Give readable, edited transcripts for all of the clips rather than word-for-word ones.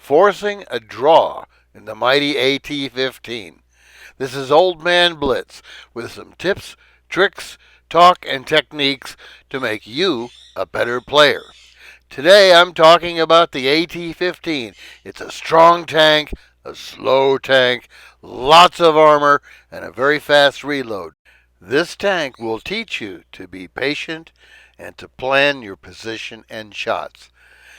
forcing a draw in the mighty AT-15. This is Old Man Blitz with some tips, tricks, talk, and techniques to make you a better player. Today I'm talking about the AT-15. It's a strong tank, a slow tank, lots of armor, and a very fast reload. This tank will teach you to be patient and to plan your position and shots.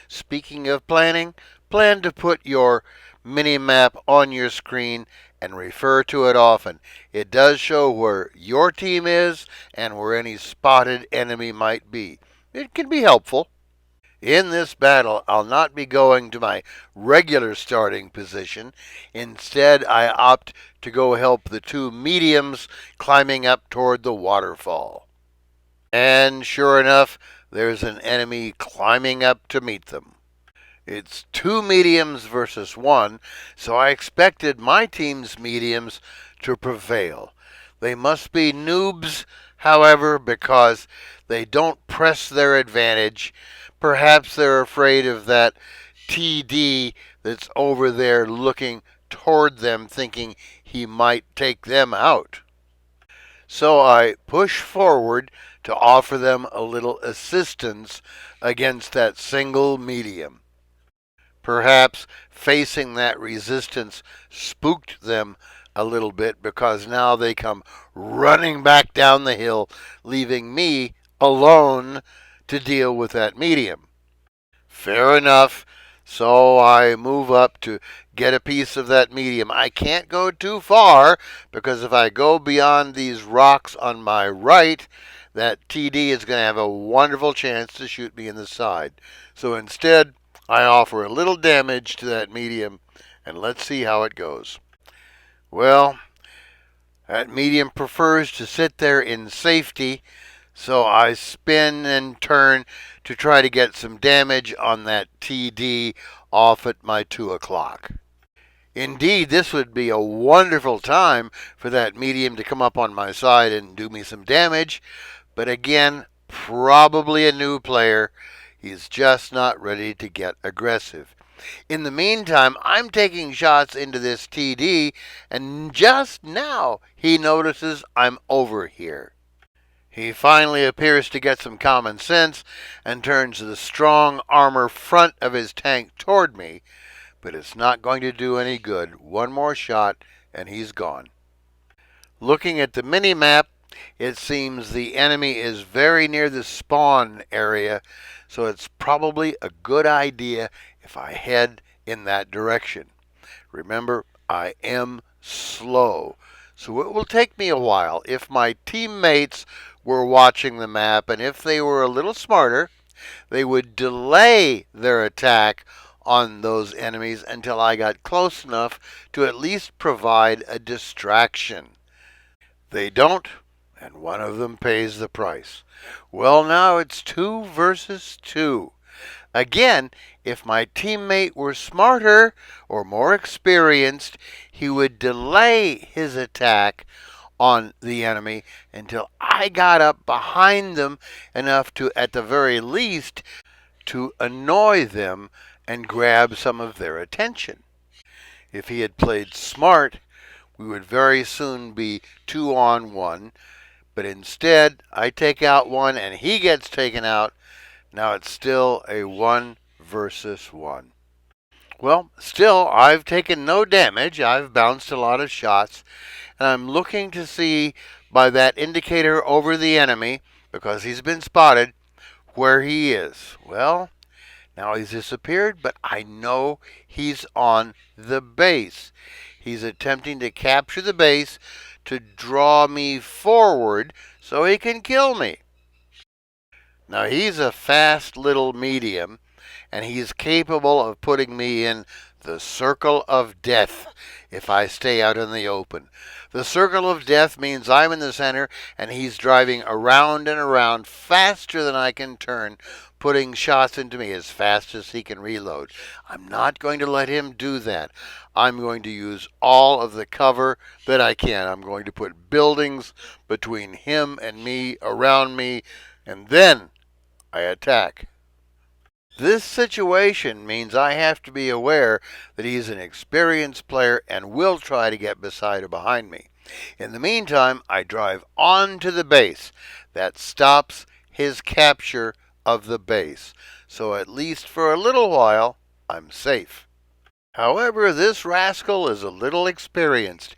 Speaking of planning, plan to put your mini map on your screen and refer to it often. It does show where your team is and where any spotted enemy might be. It can be helpful. In this battle, I'll not be going to my regular starting position. Instead, I opt to go help the two mediums climbing up toward the waterfall. And sure enough, there's an enemy climbing up to meet them. It's two mediums versus one, so I expected my team's mediums to prevail. They must be noobs, however, because they don't press their advantage. Perhaps they're afraid of that TD that's over there looking toward them, thinking he might take them out. So I push forward to offer them a little assistance against that single medium. Perhaps facing that resistance spooked them a little bit because now they come running back down the hill, leaving me alone to deal with that medium. Fair enough. So I move up to get a piece of that medium. I can't go too far because if I go beyond these rocks on my right, that TD is going to have a wonderful chance to shoot me in the side. So instead, I offer a little damage to that medium and let's see how it goes. Well, that medium prefers to sit there in safety, so I spin and turn to try to get some damage on that TD off at my 2 o'clock. Indeed, this would be a wonderful time for that medium to come up on my side and do me some damage, but again, probably a new player. He's just not ready to get aggressive. In the meantime, I'm taking shots into this TD, and just now he notices I'm over here. He finally appears to get some common sense and turns the strong armor front of his tank toward me, but it's not going to do any good. One more shot and he's gone. Looking at the mini map, it seems the enemy is very near the spawn area, so it's probably a good idea if I head in that direction. Remember, I am slow, so it will take me a while. If my teammates were watching the map and if they were a little smarter, they would delay their attack on those enemies until I got close enough to at least provide a distraction. They don't, and one of them pays the price. Well, now it's 2 versus 2. Again, if my teammate were smarter or more experienced, he would delay his attack on the enemy until I got up behind them enough to, at the very least, to annoy them and grab some of their attention. If he had played smart, we would very soon be 2 on 1, but instead I take out one and he gets taken out. Now it's still a 1 versus 1. Well, still, I've taken no damage. I've bounced a lot of shots, and I'm looking to see by that indicator over the enemy, because he's been spotted, where he is. Well, now he's disappeared, but I know he's on the base. He's attempting to capture the base to draw me forward so he can kill me. Now he's a fast little medium, and he's capable of putting me in the circle of death if I stay out in the open. The circle of death means I'm in the center and he's driving around and around faster than I can turn, putting shots into me as fast as he can reload. I'm not going to let him do that. I'm going to use all of the cover that I can. I'm going to put buildings between him and me, around me, and then I attack. This situation means I have to be aware that he's an experienced player and will try to get beside or behind me. In the meantime, I drive onto the base. That stops his capture of the base. So at least for a little while, I'm safe. However, this rascal is a little experienced.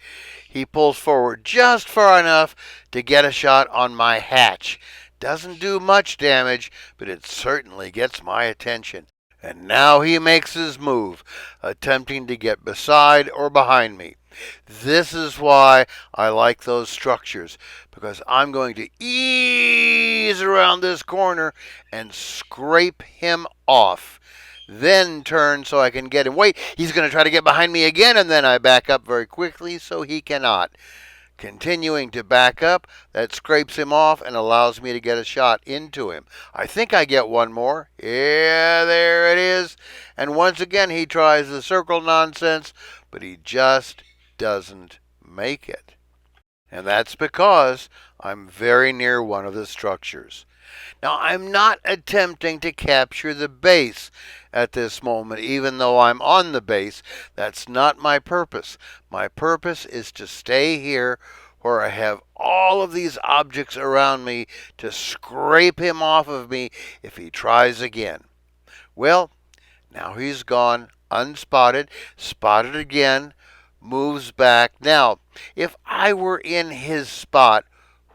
He pulls forward just far enough to get a shot on my hatch. Doesn't do much damage, but it certainly gets my attention. And now he makes his move, attempting to get beside or behind me. This is why I like those structures, because I'm going to ease around this corner and scrape him off. Then turn so I can get him. Wait, he's going to try to get behind me again, and then I back up very quickly so he cannot. Continuing to back up, that scrapes him off and allows me to get a shot into him. I think I get one more. Yeah, there it is. And once again, he tries the circle nonsense, but he just doesn't make it. And that's because I'm very near one of the structures. Now, I'm not attempting to capture the base at this moment, even though I'm on the base. That's not my purpose. My purpose is to stay here where I have all of these objects around me to scrape him off of me if he tries again. Well, now he's gone unspotted, spotted again, moves back. Now, if I were in his spot,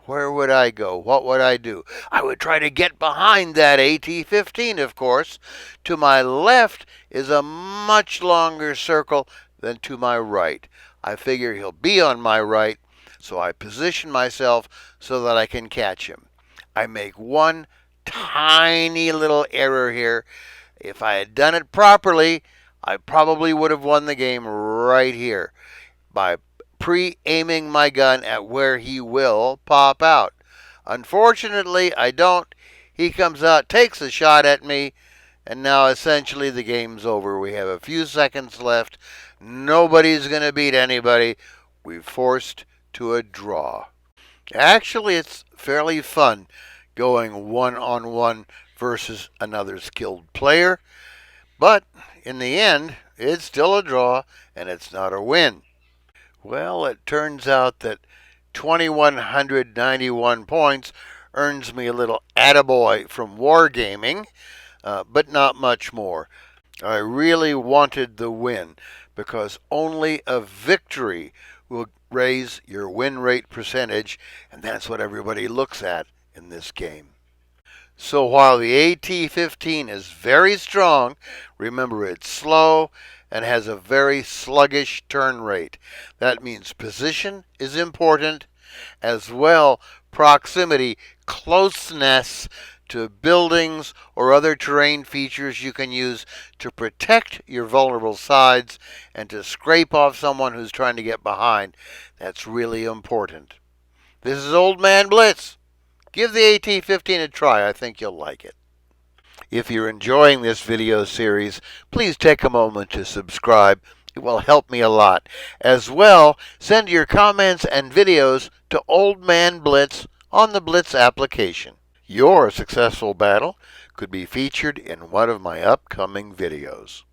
where would I go? What would I do? I would try to get behind that AT-15, of course. To my left is a much longer circle than to my right. I figure he'll be on my right, so I position myself so that I can catch him. I make one tiny little error here. If I had done it properly, I probably would have won the game right here by pre-aiming my gun at where he will pop out. Unfortunately, I don't. He comes out, takes a shot at me, and now essentially the game's over. We have a few seconds left. Nobody's going to beat anybody. We've forced to a draw. Actually, it's fairly fun going one-on-one versus another skilled player, but in the end, it's still a draw, and it's not a win. Well, it turns out that 2,191 points earns me a little attaboy from Wargaming, but not much more. I really wanted the win because only a victory will raise your win rate percentage, and that's what everybody looks at in this game. So while the AT-15 is very strong, remember it's slow and has a very sluggish turn rate. That means position is important, as well proximity, closeness to buildings or other terrain features you can use to protect your vulnerable sides and to scrape off someone who's trying to get behind. That's really important. This is Old Man Blitz. Give the AT-15 a try. I think you'll like it. If you're enjoying this video series, please take a moment to subscribe. It will help me a lot. As well, send your comments and videos to Old Man Blitz on the Blitz application. Your successful battle could be featured in one of my upcoming videos.